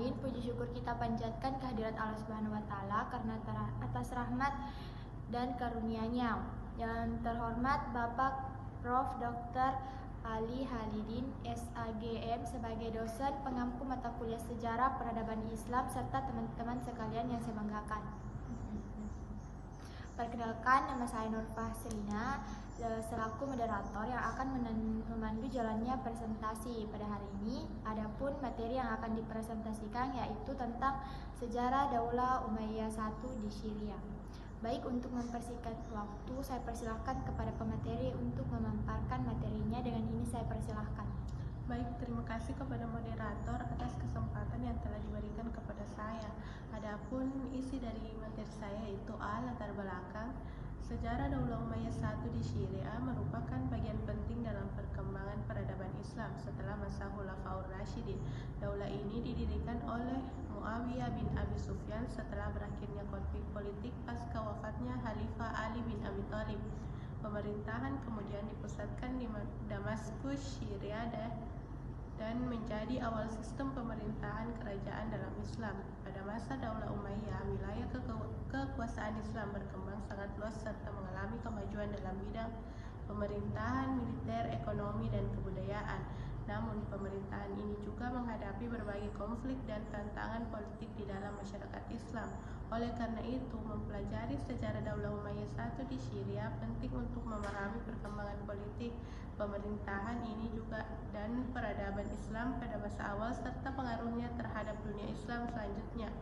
alamin. Puji syukur kita panjatkan kehadirat Allah Subhanahu wa taala karena atas rahmat dan karunia-Nya. Yang terhormat Bapak Prof. Dr. Ali Halidin, SAGM, sebagai dosen pengampu mata kuliah Sejarah Peradaban Islam serta teman-teman sekalian yang saya banggakan. Perkenalkan, nama saya Nurfah Selina selaku moderator yang akan memandu jalannya presentasi pada hari ini. Adapun materi yang akan dipresentasikan yaitu tentang sejarah Daulah Umayyah I di Syria. Baik, untuk mempersingkat waktu, saya persilahkan kepada pemateri untuk memaparkan materinya. Dengan ini saya persilahkan. Baik, terima kasih kepada moderator atas kesempatan yang telah diberikan kepada saya. Adapun isi dari materi saya itu latar belakang. Sejarah Daulah Umayyah I di Syria merupakan bagian penting dalam perkembangan peradaban Islam setelah masa Khulafaur Rasyidin. Daulah ini didirikan oleh Muawiyah bin Abi Sufyan setelah berakhirnya konflik politik pasca wafatnya Khalifah Ali bin Abi Thalib. Pemerintahan kemudian dipusatkan di Damaskus, Syria dan menjadi awal sistem pemerintahan kerajaan dalam Islam. Pada masa Daulah Umayyah, wilayah kekuasaan Islam berkembang sangat luas serta mengalami kemajuan dalam bidang pemerintahan, militer, ekonomi, dan kebudayaan. Namun, pemerintahan ini juga menghadapi berbagai konflik dan tantangan politik di dalam masyarakat Islam. Oleh karena itu, mempelajari sejarah Daulah Umayyah I di Syria penting untuk memahami perkembangan politik, pemerintahan ini juga dan peradaban Islam pada masa awal serta pengaruhnya terhadap dunia Islam selanjutnya.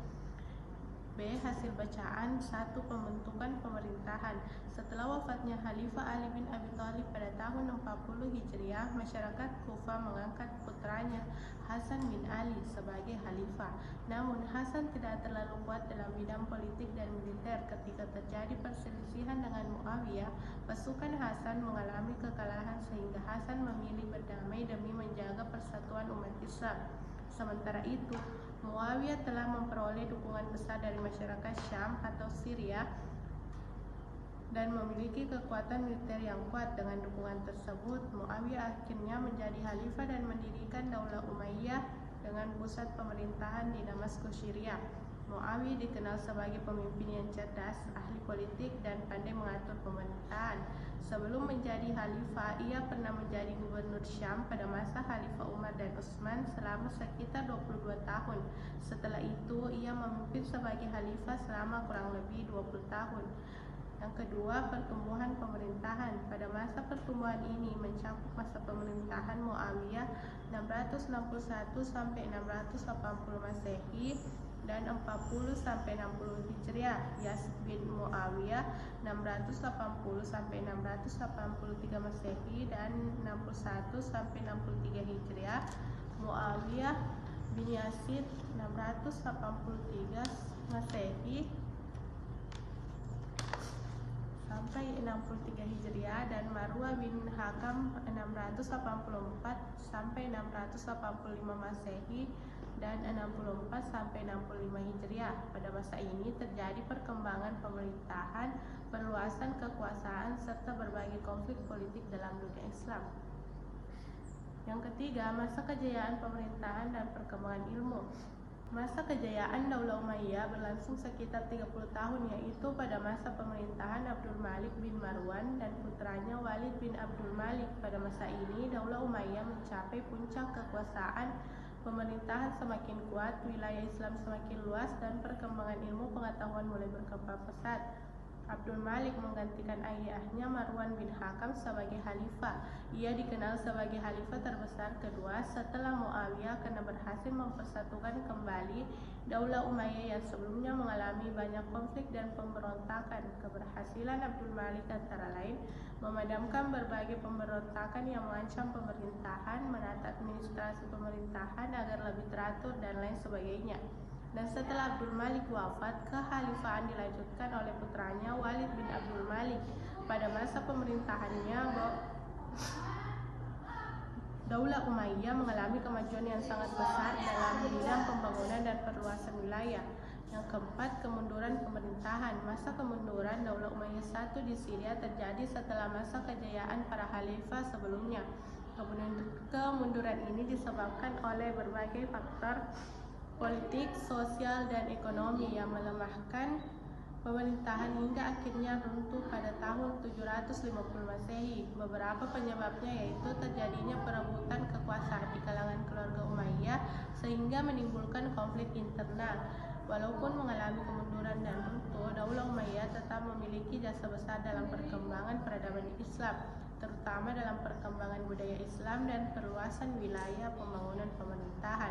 B. Hasil bacaan. 1. Pembentukan pemerintahan. Setelah wafatnya Khalifah Ali bin Abi Thalib pada tahun 60 Hijriah, masyarakat Kufah mengangkat putranya Hasan bin Ali sebagai khalifah. Namun Hasan tidak terlalu kuat dalam bidang politik dan militer. Ketika terjadi perselisihan dengan Muawiyah, pasukan Hasan mengalami kekalahan sehingga Hasan memilih berdamai demi menjaga persatuan umat Islam. Sementara itu, Muawiyah telah memperoleh dukungan besar dari masyarakat Syam atau Syria dan memiliki kekuatan militer yang kuat. Dengan dukungan tersebut, Muawiyah akhirnya menjadi khalifah dan mendirikan Daulah Umayyah dengan pusat pemerintahan di Damaskus, Syria. Muawiyah dikenal sebagai pemimpin yang cerdas, ahli politik, dan pandai mengatur pemerintahan. Sebelum menjadi khalifah, ia pernah menjadi gubernur Syam pada masa Khalifah Umar dan Utsman selama sekitar 22 tahun. Setelah itu, ia memimpin sebagai khalifah selama kurang lebih 20 tahun. Yang kedua, pertumbuhan pemerintahan. Pada masa pertumbuhan ini mencakup masa pemerintahan Muawiyah 661 sampai 680 Masehi dan 40 sampai 60 Hijriah. Yazid bin Muawiyah 680 sampai 683 Masehi dan 61 sampai 63 Hijriah. Muawiyah bin Yazid 683 Masehi sampai 63 Hijriah dan Marwah bin Hakam 684 sampai 685 Masehi dan 64 sampai 65 Hijriah. Pada masa ini terjadi perkembangan pemerintahan, perluasan kekuasaan serta berbagai konflik politik dalam dunia Islam. Yang ketiga, masa kejayaan pemerintahan dan perkembangan ilmu. Masa kejayaan Daulah Umayyah berlangsung sekitar 30 tahun, yaitu pada masa pemerintahan Abdul Malik bin Marwan dan putranya Walid bin Abdul Malik. Pada masa ini, Daulah Umayyah mencapai puncak kekuasaan, pemerintahan semakin kuat, wilayah Islam semakin luas, dan perkembangan ilmu pengetahuan mulai berkembang pesat. Abdul Malik menggantikan ayahnya Marwan bin Hakam sebagai khalifah. Ia dikenal sebagai khalifah terbesar kedua setelah Muawiyah karena berhasil mempersatukan kembali Daulah Umayyah yang sebelumnya mengalami banyak konflik dan pemberontakan. Keberhasilan Abdul Malik antara lain memadamkan berbagai pemberontakan yang mengancam pemerintahan, menata administrasi pemerintahan agar lebih teratur, dan lain sebagainya. Dan setelah Abdul Malik wafat, kekhalifahan dilanjutkan oleh putranya Walid bin Abdul Malik. Pada masa pemerintahannya, Daulah Umayyah mengalami kemajuan yang sangat besar dalam bidang pembangunan dan perluasan wilayah. Yang keempat, kemunduran pemerintahan. Masa kemunduran Daulah Umayyah I di Syria terjadi setelah masa kejayaan para khalifah sebelumnya. Kemunduran ini disebabkan oleh berbagai faktor politik, sosial, dan ekonomi yang melemahkan pemerintahan hingga akhirnya runtuh pada tahun 750 Masehi. Beberapa penyebabnya yaitu terjadinya perebutan kekuasaan di kalangan keluarga Umayyah sehingga menimbulkan konflik internal. Walaupun mengalami kemunduran dan runtuh, Daulah Umayyah tetap memiliki jasa besar dalam perkembangan peradaban Islam, terutama dalam perkembangan budaya Islam dan perluasan wilayah pembangunan pemerintahan.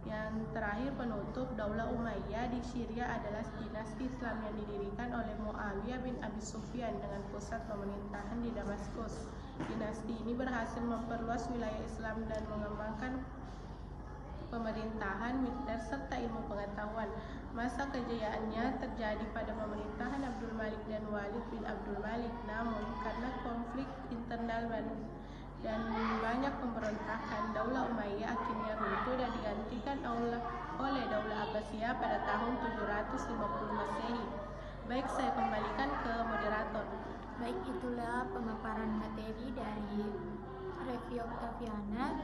Yang terakhir penutup Daulah Umayyah di Syria adalah dinasti Islam yang didirikan oleh Muawiyah bin Abi Sufyan dengan pusat pemerintahan di Damaskus. Dinasti ini berhasil memperluas wilayah Islam dan mengembangkan pemerintahan, militer, serta ilmu pengetahuan. Masa kejayaannya terjadi pada pemerintahan Abdul Malik dan Walid bin Abdul Malik. Namun, karena konflik internal dan banyak pemberontakan, Daulah Umayyah akhirnya runtuh dan digantikan oleh Daulah Abbasiyah pada tahun 750 Masehi. Baik, saya kembalikan ke moderator. Baik, itulah pemaparan materi dari Revie Octaviana.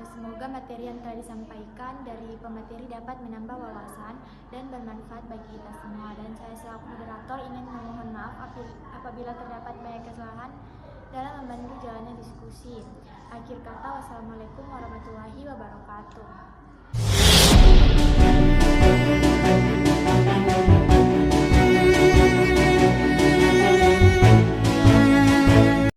Semoga materi yang telah disampaikan dari pemateri dapat menambah wawasan dan bermanfaat bagi kita semua. Dan saya selaku moderator ingin memohon maaf apabila terdapat banyak kesalahan dalam membantu jalannya diskusi. Akhir kata, wassalamualaikum warahmatullahi wabarakatuh.